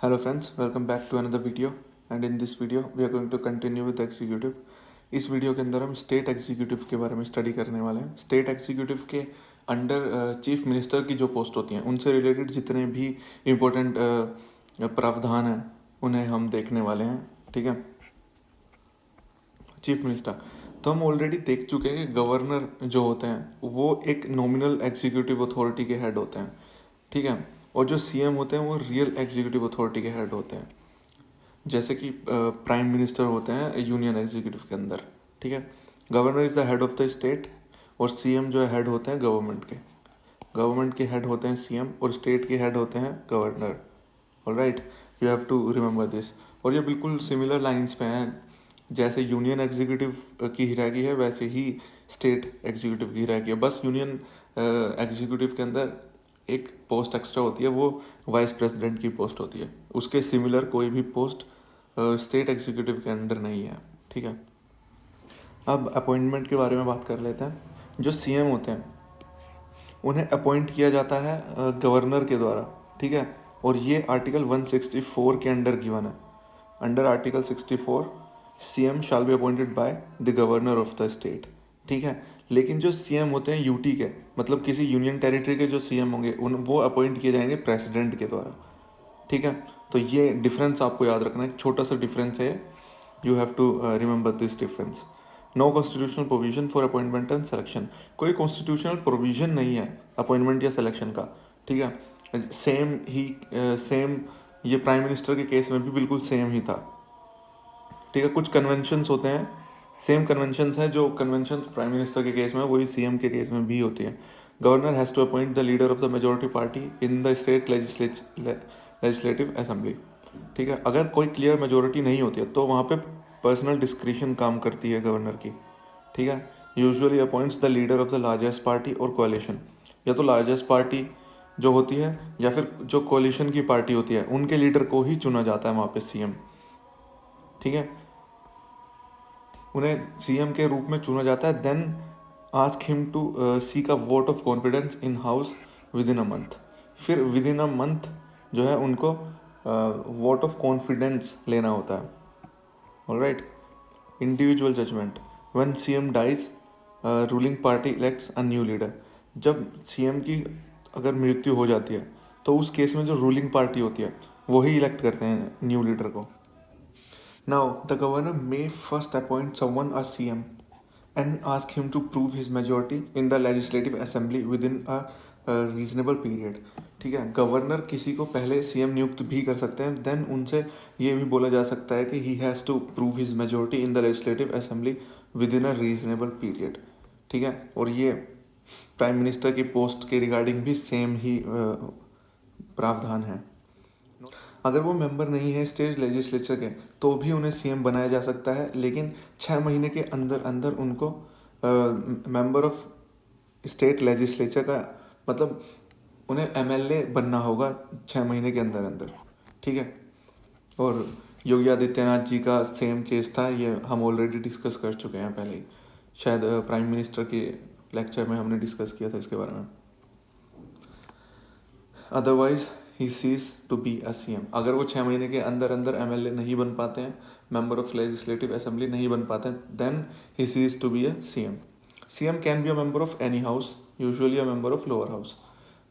Hello friends, welcome back to another video and in this video we are going to continue with executive. इस video के अंदर हम state executive के बारे में स्टडी करने वाले हैं। स्टेट एग्जीक्यूटिव के अंडर चीफ मिनिस्टर की जो पोस्ट होती हैं उनसे रिलेटेड जितने भी इम्पोर्टेंट प्रावधान हैं उन्हें हम देखने वाले हैं। ठीक है, चीफ मिनिस्टर तो हम ऑलरेडी देख चुके हैं कि गवर्नर जो होते हैं वो एक नॉमिनल एग्जीक्यूटिव अथॉरिटी के हेड होते हैं। ठीक है, और जो सीएम होते हैं वो रियल एग्जीक्यूटिव अथॉरिटी के हेड होते हैं, जैसे कि प्राइम मिनिस्टर होते हैं यूनियन एग्जीक्यूटिव के अंदर। ठीक है, governor is the head of the state और सीएम जो है हेड होते हैं गवर्नमेंट के हेड होते हैं सीएम और स्टेट के हेड होते हैं governor. Alright, you have to remember this. और ये बिल्कुल सिमिलर लाइंस पे हैं, जैसे यूनियन एग्जीक्यूटिव की हिराकी है वैसे ही स्टेट एग्जीक्यूटिव की हिराकी है। बस यूनियन एग्जीक्यूटिव के अंदर एक पोस्ट एक्स्ट्रा होती है, वो वाइस प्रेसिडेंट की पोस्ट होती है। उसके सिमिलर कोई भी पोस्ट स्टेट एग्जीक्यूटिव के अंडर नहीं है। ठीक है, अब अपॉइंटमेंट के बारे में बात कर लेते हैं। जो सीएम होते हैं उन्हें अपॉइंट किया जाता है गवर्नर के द्वारा। ठीक है, और ये आर्टिकल 164 के अंडर गिवन है। Under article 64 CM shall be appointed by the governor of the state. ठीक है, लेकिन जो सीएम होते हैं यूटी के, मतलब किसी यूनियन टेरिटरी के जो सीएम होंगे उन वो अपॉइंट किए जाएंगे प्रेसिडेंट के द्वारा। ठीक है, तो ये डिफरेंस आपको याद रखना है, एक छोटा सा डिफरेंस है, you have to remember this difference. No constitutional provision for appointment and selection, कोई कॉन्स्टिट्यूशनल प्रोविजन नहीं है अपॉइंटमेंट या सिलेक्शन का। ठीक है, सेम ये प्राइम मिनिस्टर के केस में भी बिल्कुल सेम ही था। ठीक है, कुछ कन्वेंशंस होते हैं, सेम कन्वेंशंस हैं जो कन्वेंशन प्राइम मिनिस्टर के केस में वही सीएम के केस में भी होती है। Governor has to appoint the leader of the majority party in the state legislative assembly. ठीक है, अगर कोई क्लियर मेजोरिटी नहीं होती है तो वहाँ पे पर्सनल डिस्क्रिशन काम करती है गवर्नर की। ठीक है, usually appoints the leader of the largest party और कोalition, या तो लार्जेस्ट पार्टी जो होती है या फिर जो कोalition की पार्टी होती है उनके लीडर को ही चुना जाता है वहाँ पे सीएम। ठीक है, उन्हें सीएम के रूप में चुना जाता है। Then ask him to seek a vote of confidence in house within a month. फिर विद इन अ मंथ जो है उनको वोट ऑफ कॉन्फिडेंस लेना होता है। Alright, individual judgment when CM dies ruling party elects a new leader. जब CM की अगर मृत्यु हो जाती है तो उस केस में जो रूलिंग पार्टी होती है वही इलेक्ट करते हैं न्यू लीडर को। Now, the governor may first appoint someone as CM and ask him to prove his majority in the legislative assembly within a reasonable period. ठीक है, गवर्नर किसी को पहले सीएम नियुक्त भी कर सकते हैं, देन उनसे ये भी बोला जा सकता है कि he has to prove his majority in the legislative assembly within a reasonable period. ठीक है, और ये प्राइम मिनिस्टर की पोस्ट के रिगार्डिंग भी सेम ही प्रावधान है। अगर वो मेंबर नहीं है स्टेट लेजिस्लेचर के तो भी उन्हें सीएम बनाया जा सकता है, लेकिन 6 महीने के अंदर अंदर उनको मेंबर ऑफ स्टेट लेजिस्लेचर का मतलब उन्हें एमएलए बनना होगा 6 महीने के अंदर अंदर। ठीक है, और योगी आदित्यनाथ जी का सेम केस था, ये हम ऑलरेडी डिस्कस कर चुके हैं पहले ही, शायद प्राइम मिनिस्टर के लेक्चर में हमने डिस्कस किया था इसके बारे में। Otherwise he ceases to be a CM. अगर वो 6 महीने के अंदर अंदर एमएलए नहीं बन पाते हैं, मेंबर ऑफ लेजिस्लेटिव असेंबली नहीं बन पाते हैं, then he ceases to be a CM. CM can be a member of any house, usually a member of lower house.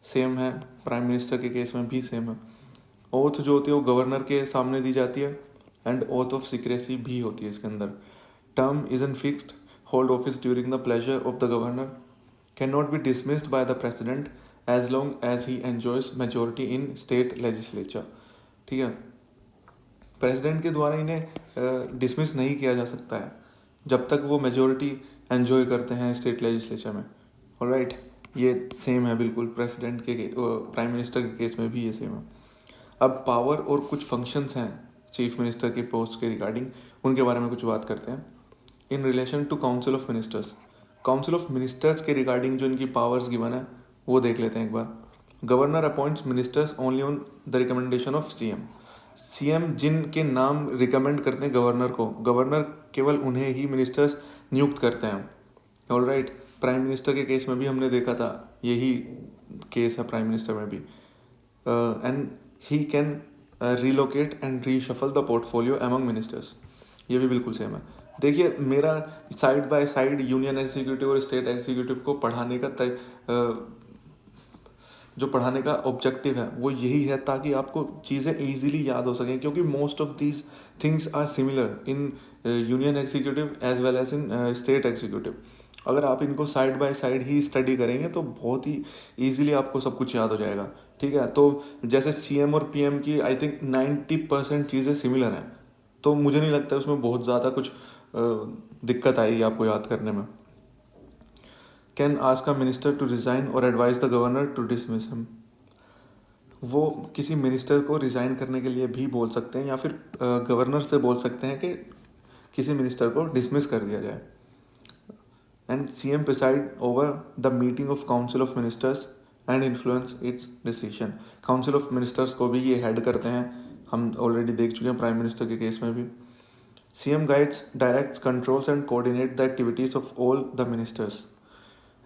Same है, प्राइम मिनिस्टर के केस में भी सेम है। ओथ जो होती है वो गवर्नर के सामने दी जाती है एंड ओथ ऑफ सीक्रेसी भी होती है इसके अंदर। Term is in fixed, hold office during the pleasure of the governor, can not be dismissed by the president as long as he enjoys majority in state legislature. ठीक है, president के द्वारा इन्हें डिसमिस नहीं किया जा सकता है जब तक वो मेजोरिटी एंजॉय करते हैं स्टेट लेजिस्लेचर में। ऑलराइट, ये सेम है बिल्कुल प्रेसिडेंट के प्राइम मिनिस्टर के केस में भी ये सेम है। अब पावर और कुछ फंक्शंस हैं चीफ मिनिस्टर की पोस्ट के रिगार्डिंग, उनके बारे में कुछ बात करते हैं। In relation to council of ministers, council of ministers के रिगार्डिंग जो इनकी पावर्स गिवन है वो देख लेते हैं एक बार। Governor appoints ministers only on the recommendation of CM. CM जिनके नाम रिकमेंड करते हैं गवर्नर को, गवर्नर केवल उन्हें ही मिनिस्टर्स नियुक्त करते हैं। ऑलराइट, प्राइम मिनिस्टर के केस में भी हमने देखा था, यही केस है प्राइम मिनिस्टर में भी। And he can relocate and reshuffle the portfolio among ministers. ये भी बिल्कुल सेम है। देखिए मेरा side by side union executive और स्टेट एग्जीक्यूटिव को पढ़ाने का जो पढ़ाने का ऑब्जेक्टिव है वो यही है, ताकि आपको चीज़ें इजीली याद हो सकें, क्योंकि most of these things are similar in union executive as well as in state executive. अगर आप इनको साइड बाय साइड ही स्टडी करेंगे तो बहुत ही ईजिली आपको सब कुछ याद हो जाएगा। ठीक है, तो जैसे सीएम और पीएम की आई थिंक 90% चीज़ें सिमिलर हैं, तो मुझे नहीं लगता उसमें बहुत ज़्यादा कुछ दिक्कत आएगी आपको याद करने में। Can ask a minister to resign और advise the governor to dismiss him. वो किसी मिनिस्टर को रिज़ाइन करने के लिए भी बोल सकते हैं, या फिर गवर्नर से बोल सकते हैं कि किसी मिनिस्टर को डिसमिस कर दिया जाए। And CM preside over the meeting of council of ministers and influence it's decision. Council of ministers को भी ये हेड करते हैं, हम ऑलरेडी देख चुके हैं प्राइम मिनिस्टर के केस में भी। CM guides, directs, controls and coordinate the activities of all the ministers.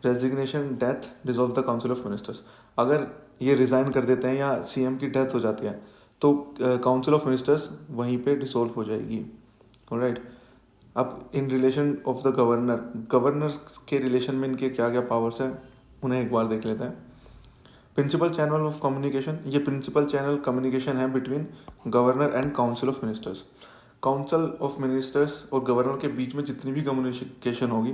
Resignation, death, dissolve the council of ministers. अगर ये रिज़ाइन कर देते हैं या सीएम की डेथ हो जाती है तो काउंसिल ऑफ मिनिस्टर्स वहीं पे डिसॉल्व हो जाएगी। ऑलराइट, अब in relation of the governor, governor के रिलेशन में इनके क्या क्या पावर्स हैं उन्हें एक बार देख लेते हैं। प्रिंसिपल चैनल ऑफ कम्युनिकेशन, ये प्रिंसिपल चैनल कम्युनिकेशन है between governor and council of ministers. Council of ministers और गवर्नर के बीच में जितनी भी कम्युनिकेशन होगी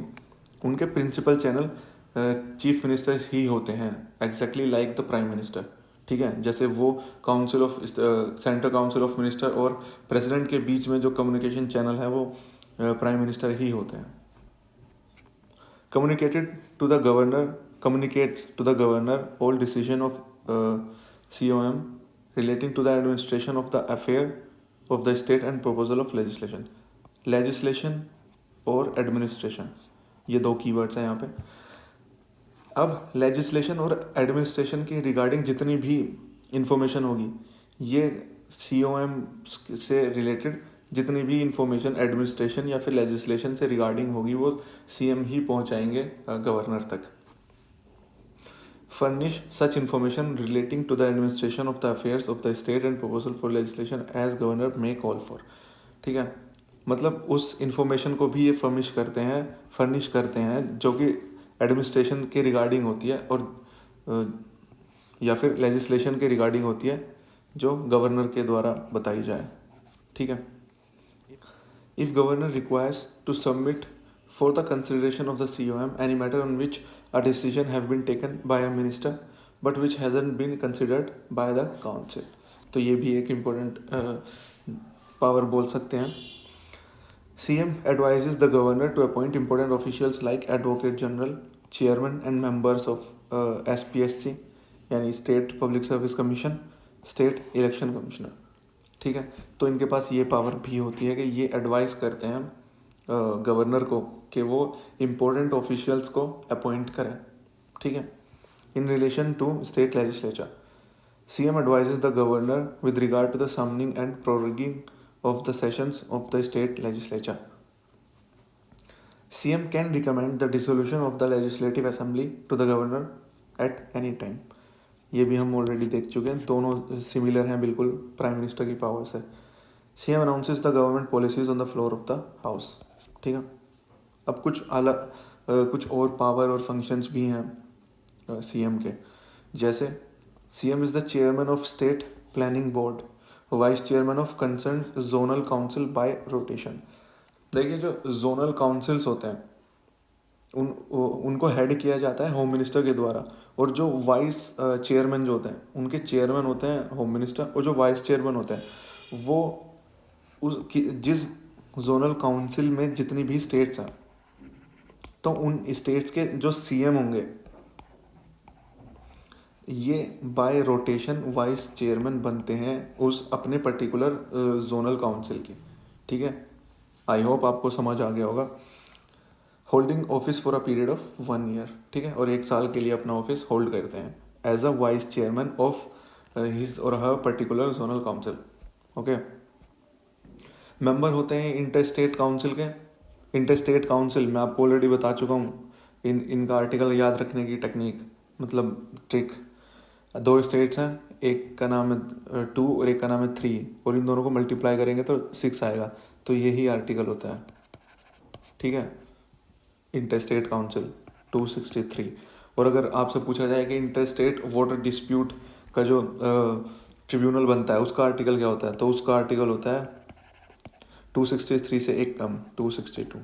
उनके प्रिंसिपल चैनल चीफ मिनिस्टर्स ही होते हैं, exactly like the prime minister. ठीक है, जैसे वो council of central council of minister और प्रेसिडेंट के बीच में जो कम्युनिकेशन चैनल है वो प्राइम मिनिस्टर ही होते हैं। Communicates to the governor all decision of COM relating to the administration of the affair of the state and proposal of legislation। legislation और administration, ये दो कीवर्ड्स हैं यहाँ पे। अब लेजिस्लेशन और एडमिनिस्ट्रेशन के रिगार्डिंग जितनी भी इंफॉर्मेशन होगी, ये COM से रिलेटेड जितनी भी इंफॉर्मेशन एडमिनिस्ट्रेशन या फिर लेजिस्लेशन से रिगार्डिंग होगी वो CM ही पहुंचाएंगे गवर्नर तक। Furnish such information relating to the administration of the affairs of the state and proposal for legislation as governor may call for. ठीक है, मतलब उस इंफॉर्मेशन को भी ये फर्निश करते हैं जो कि एडमिनिस्ट्रेशन के रिगार्डिंग होती है और या फिर लेजिस्लेशन के रिगार्डिंग होती है जो गवर्नर के द्वारा बताई जाए। ठीक है, if governor requires to submit for the consideration of the COM any matter on which a decision have been taken by a minister but which hasn't been considered by the council, तो ये भी एक important power बोल सकते हैं। CM advises the governor to appoint important officials like Advocate General, Chairman and members of SPSC यानी State Public Service Commission, State Election Commissioner। ठीक है, तो इनके पास ये पावर भी होती है कि ये एडवाइस करते हैं गवर्नर को कि वो इम्पोर्टेंट ऑफिशियल्स को अपॉइंट करें। ठीक है, in relation to state legislature CM advises the governor with regard to the summoning and proroguing of the sessions of the state legislature। CM can recommend the dissolution of the legislative assembly to the governor at any time। ये भी हम already देख चुके हैं, दोनों similar हैं बिल्कुल prime minister की पावर से। CM announces the government policies on the floor of the house। ठीक है, अब कुछ अलग कुछ और पावर और फंक्शंस भी हैं CM के, जैसे CM is the chairman of state planning board, vice chairman of concern zonal council bye rotation. देखिए जो जोनल काउंसिल्स होते हैं उनको हेड किया जाता है होम मिनिस्टर के द्वारा, और जो वाइस चेयरमैन जो होते हैं उनके चेयरमैन होते हैं होम मिनिस्टर, और जो वाइस चेयरमैन होते हैं वो जिस जोनल काउंसिल में जितनी भी स्टेट्स हैं तो उन स्टेट्स के जो CM होंगे ये बाय रोटेशन वाइस चेयरमैन बनते हैं उस अपने पर्टिकुलर जोनल काउंसिल के। ठीक है, आई होप आपको समझ आ गया होगा। Holding office for a period of 1 year. ठीक है, और 1 साल के लिए अपना ऑफिस होल्ड करते हैं as a vice chairman of his और her particular zonal council. Okay, member होते हैं इंटर स्टेट काउंसिल के। इंटर स्टेट काउंसिल मैं आपको ऑलरेडी बता चुका हूँ इनका आर्टिकल याद रखने की टेक्निक मतलब ट्रिक। 2 स्टेट्स हैं, एक का नाम है 2 और एक का नाम है 3, और इन दोनों को मल्टीप्लाई करेंगे तो 6 आएगा, तो यही आर्टिकल होता है, ठीक है, इंटरस्टेट काउंसिल 263। और अगर आपसे पूछा जाए कि इंटरस्टेट वाटर डिस्प्यूट का जो ट्रिब्यूनल बनता है उसका आर्टिकल क्या होता है, तो उसका आर्टिकल होता है 263 से एक कम 262,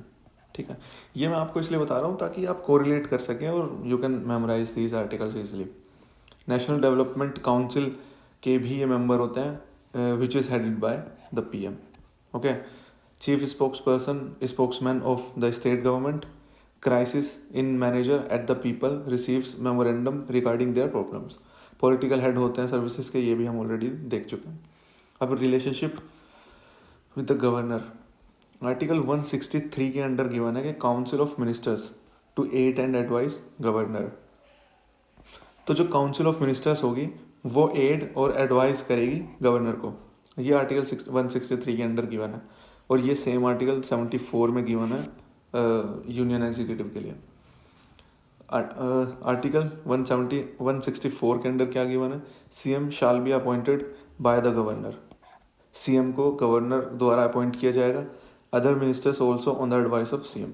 ठीक है। ये मैं आपको इसलिए बता रहा हूँ ताकि आप कोरिलेट कर सकें और you can memorise these articles easily. National development council के भी ये मेंबर होते हैं which is headed by the PM, okay. Chief spokesman of the state government, crisis in manager at the people receives memorandum regarding their problems. Political head होते हैं services के, ये भी हम ऑलरेडी देख चुके हैं। अब relationship with the governor, article 163 के अंडर गिवन है कि council of ministers to aid and advise governor. तो जो काउंसिल ऑफ मिनिस्टर्स होगी वो एड और एडवाइस करेगी गवर्नर को, ये आर्टिकल 163 के अंडर गिवन है। और ये सेम आर्टिकल 74 में गिवन है यूनियन एग्जीक्यूटिव के लिए। आर्टिकल 164 के अंडर क्या गिवन है, CM shall be appointed by the governor, CM को गवर्नर द्वारा अपॉइंट किया जाएगा। Other ministers also on the advice of CM,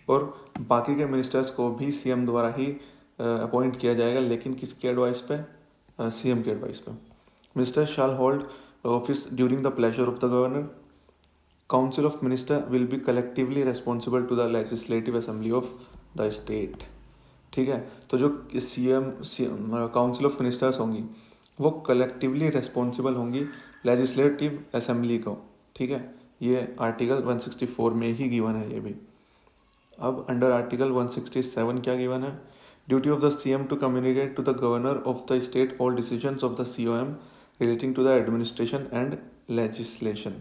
और बाकी के मिनिस्टर्स को भी सीएम द्वारा ही अपॉइंट किया जाएगा, लेकिन किसके एडवाइस पे, सीएम के एडवाइस पे। Minister shall hold office during the pleasure of the governor. Council of minister will be collectively responsible to the legislative assembly of the state, ठीक है। तो जो सीएम काउंसिल ऑफ मिनिस्टर्स होंगी वो collectively responsible होंगी legislative assembly को, ठीक है। ये आर्टिकल 164 में ही गिवन है ये भी। अब अंडर आर्टिकल 167 क्या गिवन है, duty of the CM to communicate to the governor of the state all decisions of the COM relating to the administration and legislation,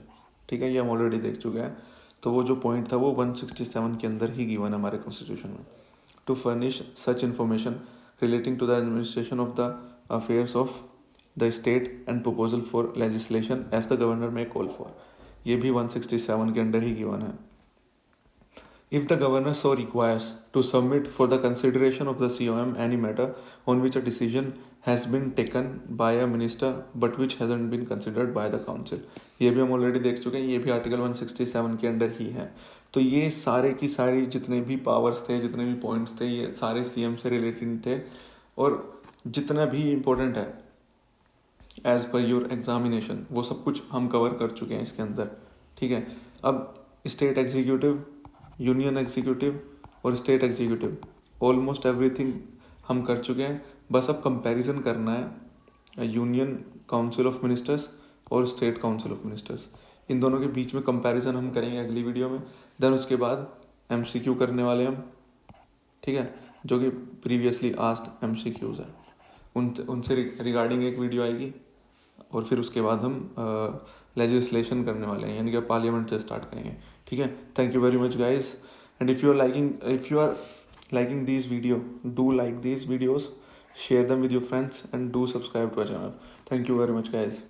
ठीक है, ये हम ऑलरेडी देख चुके हैं। तो वो जो पॉइंट था वो 167 के अंदर ही गिवन है हमारे कॉन्स्टिट्यूशन में। To furnish such information relating to the administration of the affairs of the state and proposal for legislation as the governor may call for, ये भी 167 के अंडर ही गिवन है। If the governor so requires to submit for the consideration of the COM any matter on which a decision has been taken by a minister but which hasn't been considered by the council, ये भी हम already देख चुके हैं, ये भी article 167 के under ही है। तो ये सारे की सारी जितने भी पावर्स थे, जितने भी पॉइंट्स थे, ये सारे सीएम से रिलेटेड थे, और जितना भी इम्पोर्टेंट है एज पर योर एग्जामिनेशन वो सब कुछ हम कवर कर चुके हैं इसके अंदर, ठीक है। अब स्टेट एग्जीक्यूटिव, यूनियन एग्जीक्यूटिव और स्टेट एग्जीक्यूटिव ऑलमोस्ट एवरीथिंग हम कर चुके हैं। बस अब कंपैरिजन करना है यूनियन काउंसिल ऑफ मिनिस्टर्स और स्टेट काउंसिल ऑफ मिनिस्टर्स, इन दोनों के बीच में कंपैरिजन हम करेंगे अगली वीडियो में। देन उसके बाद एमसीक्यू करने वाले हम, ठीक है, जो कि प्रीवियसली आस्क्ड एमसीक्यूज है, उनसे रिगार्डिंग एक वीडियो आएगी। और फिर उसके बाद हम लेजिस्लेशन करने वाले हैं, यानी कि पार्लियामेंट से स्टार्ट करेंगे, ठीक है। Thank you very much guys, and if you are liking this video, do like these videos, share them with your friends and do subscribe to our channel. Thank you very much guys.